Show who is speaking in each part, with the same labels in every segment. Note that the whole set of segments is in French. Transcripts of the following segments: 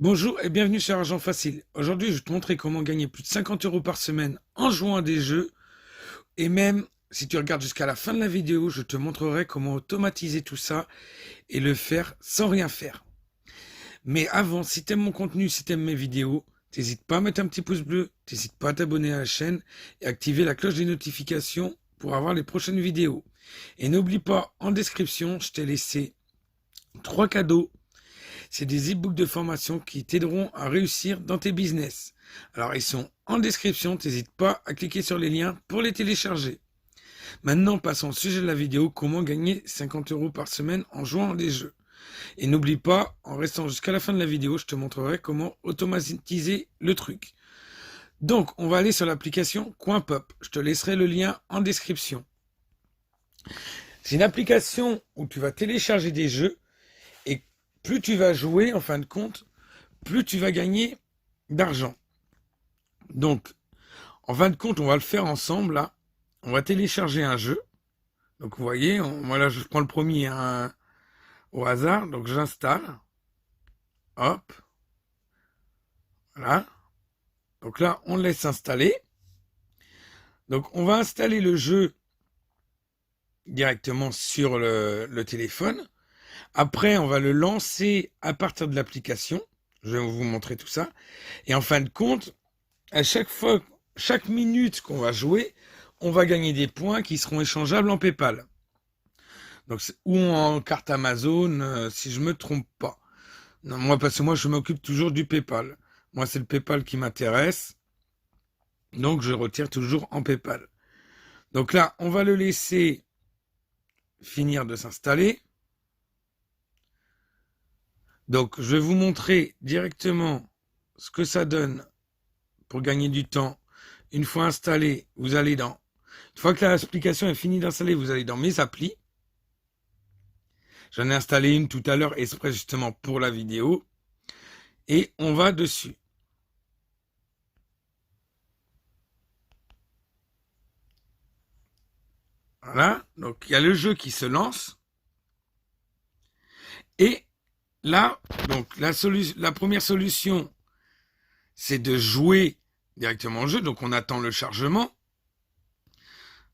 Speaker 1: Bonjour et bienvenue sur Argent Facile. Aujourd'hui, je vais te montrer comment gagner plus de 50 € par semaine en jouant à des jeux. Et même, si tu regardes jusqu'à la fin de la vidéo, je te montrerai comment automatiser tout ça et le faire sans rien faire. Mais avant, si tu aimes mon contenu, si tu aimes mes vidéos, n'hésite pas à mettre un petit pouce bleu, n'hésite pas à t'abonner à la chaîne et activer la cloche des notifications pour avoir les prochaines vidéos. Et n'oublie pas, en description, je t'ai laissé 3 cadeaux. C'est des e-books de formation qui t'aideront à réussir dans tes business. Alors, ils sont en description, n'hésite pas à cliquer sur les liens pour les télécharger. Maintenant, passons au sujet de la vidéo, comment gagner 50 € par semaine en jouant à des jeux. Et n'oublie pas, en restant jusqu'à la fin de la vidéo, je te montrerai comment automatiser le truc. Donc, on va aller sur l'application CoinPop. Je te laisserai le lien en description. C'est une application où tu vas télécharger des jeux et plus tu vas jouer, en fin de compte, plus tu vas gagner d'argent. Donc, en fin de compte, on va le faire ensemble, là. On va télécharger un jeu. Donc, vous voyez, moi, là, je prends le premier au hasard. Donc, j'installe. Hop. Voilà. Donc là, on le laisse installer. Donc, on va installer le jeu directement sur le téléphone. Après, on va le lancer à partir de l'application. Je vais vous montrer tout ça. Et en fin de compte, à chaque fois, chaque minute qu'on va jouer, on va gagner des points qui seront échangeables en PayPal. Donc, ou en carte Amazon, si je me trompe pas. Non, moi, parce que moi, je m'occupe toujours du PayPal. Moi, c'est le PayPal qui m'intéresse. Donc, je retire toujours en PayPal. Donc là, on va le laisser finir de s'installer. Donc, je vais vous montrer directement ce que ça donne pour gagner du temps. Une fois installé, vous allez dans... Une fois que l'application est finie d'installer, vous allez dans mes applis. J'en ai installé une tout à l'heure, exprès justement pour la vidéo. Et on va dessus. Voilà, donc il y a le jeu qui se lance. Et là, donc la première solution, c'est de jouer directement au jeu. Donc on attend le chargement.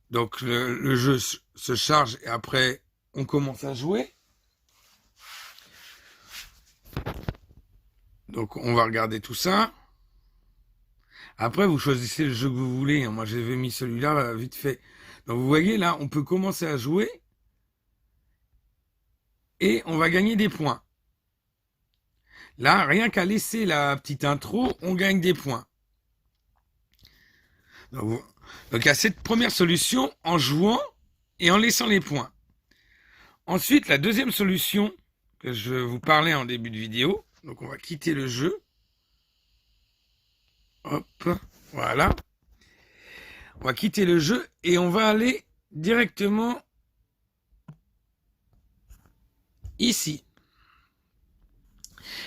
Speaker 1: Donc le jeu se charge et après on commence à jouer. Donc on va regarder tout ça. Après vous choisissez le jeu que vous voulez. Moi j'avais mis celui-là vite fait. Donc vous voyez là, on peut commencer à jouer. Et on va gagner des points. Là, rien qu'à laisser la petite intro, on gagne des points. Donc il y a cette première solution en jouant et en laissant les points. Ensuite, la deuxième solution que je vous parlais en début de vidéo. Donc on va quitter le jeu. Hop, voilà. On va quitter le jeu et on va aller directement ici.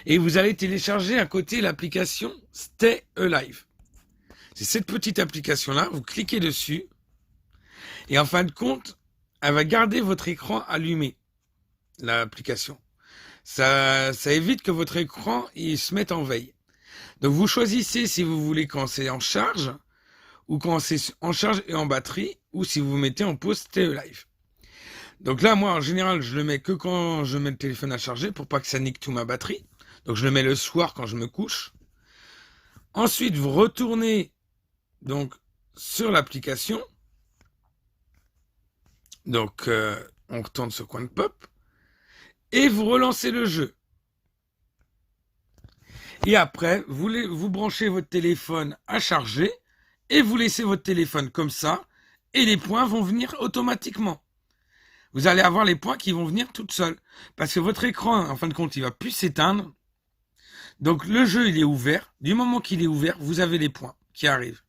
Speaker 1: Et vous allez télécharger à côté l'application Stay Alive. C'est cette petite application-là, vous cliquez dessus, et en fin de compte, elle va garder votre écran allumé, l'application. Ça évite que votre écran il se mette en veille. Donc vous choisissez si vous voulez quand c'est en charge, ou quand c'est en charge et en batterie, ou si vous mettez en pause Stay Alive. Donc là, moi, en général, je le mets que quand je mets le téléphone à charger, pour pas que ça nique tout ma batterie. Donc je le mets le soir quand je me couche. Ensuite, vous retournez donc sur l'application. Donc on retourne sur CoinPop et vous relancez le jeu. Et après, vous branchez votre téléphone à charger et vous laissez votre téléphone comme ça et les points vont venir automatiquement. Vous allez avoir les points qui vont venir toutes seules parce que votre écran, en fin de compte, il va plus s'éteindre. Donc le jeu, il est ouvert. Du moment qu'il est ouvert, vous avez les points qui arrivent.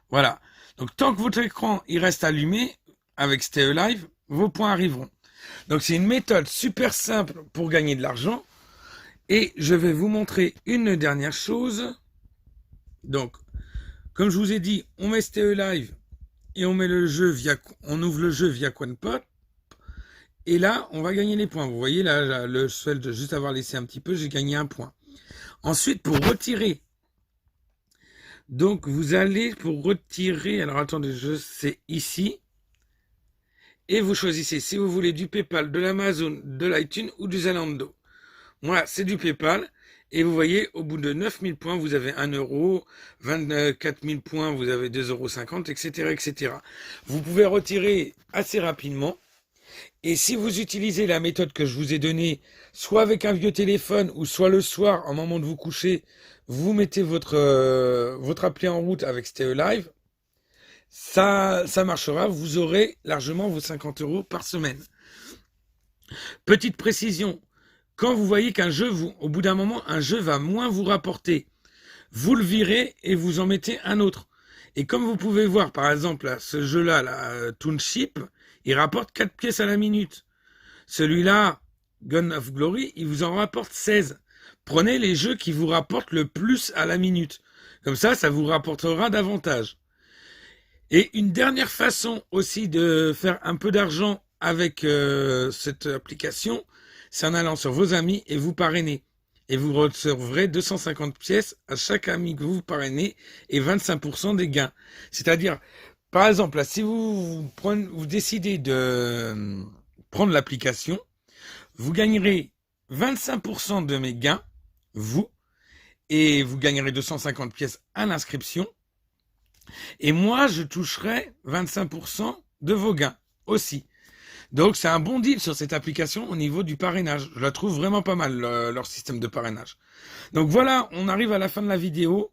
Speaker 1: Voilà. Donc tant que votre écran il reste allumé avec Stay Alive, vos points arriveront. Donc c'est une méthode super simple pour gagner de l'argent. Et je vais vous montrer une dernière chose. Donc, comme je vous ai dit, on met Stay Alive et on met le jeu on ouvre le jeu via CoinPop. Et là, on va gagner les points. Vous voyez là, le seul de juste avoir laissé un petit peu, j'ai gagné un point. Ensuite, pour retirer, donc vous allez pour retirer, alors attendez, c'est ici, et vous choisissez si vous voulez du PayPal, de l'Amazon, de l'iTunes ou du Zalando. Moi, c'est du PayPal. Et vous voyez, au bout de 9000 points, vous avez 1 euro, 24 000 points, vous avez 2,50 €, etc., etc. Vous pouvez retirer assez rapidement. Et si vous utilisez la méthode que je vous ai donnée, soit avec un vieux téléphone, ou soit le soir, au moment de vous coucher, vous mettez votre appli en route avec STE Live, ça marchera, vous aurez largement vos 50 € par semaine. Petite précision, quand vous voyez qu'un jeu, au bout d'un moment, un jeu va moins vous rapporter, vous le virez et vous en mettez un autre. Et comme vous pouvez voir, par exemple, là, ce jeu-là, Township, il rapporte 4 pièces à la minute. Celui-là, Gun of Glory, il vous en rapporte 16. Prenez les jeux qui vous rapportent le plus à la minute. Comme ça vous rapportera davantage. Et une dernière façon aussi de faire un peu d'argent avec cette application, c'est en allant sur vos amis et vous parrainez. Et vous recevrez 250 pièces à chaque ami que vous parrainez et 25% des gains. C'est-à-dire, par exemple, là, si vous décidez de prendre l'application, vous gagnerez 25% de mes gains, vous, et vous gagnerez 250 pièces à l'inscription. Et moi, je toucherai 25% de vos gains aussi. Donc, c'est un bon deal sur cette application au niveau du parrainage. Je la trouve vraiment pas mal, leur système de parrainage. Donc voilà, on arrive à la fin de la vidéo.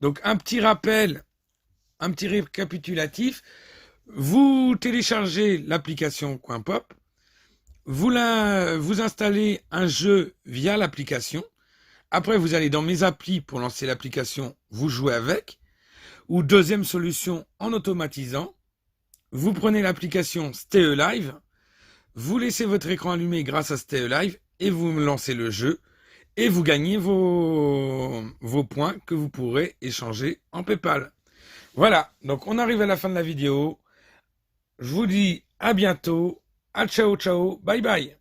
Speaker 1: Donc, un petit rappel, un petit récapitulatif. Vous téléchargez l'application CoinPop. Vous installez un jeu via l'application. Après, vous allez dans mes applis pour lancer l'application. Vous jouez avec. Ou deuxième solution, en automatisant. Vous prenez l'application STE Live. Vous laissez votre écran allumé grâce à STE Live et vous lancez le jeu et vous gagnez vos points que vous pourrez échanger en PayPal. Voilà, donc on arrive à la fin de la vidéo. Je vous dis à bientôt. À ciao ciao, bye bye.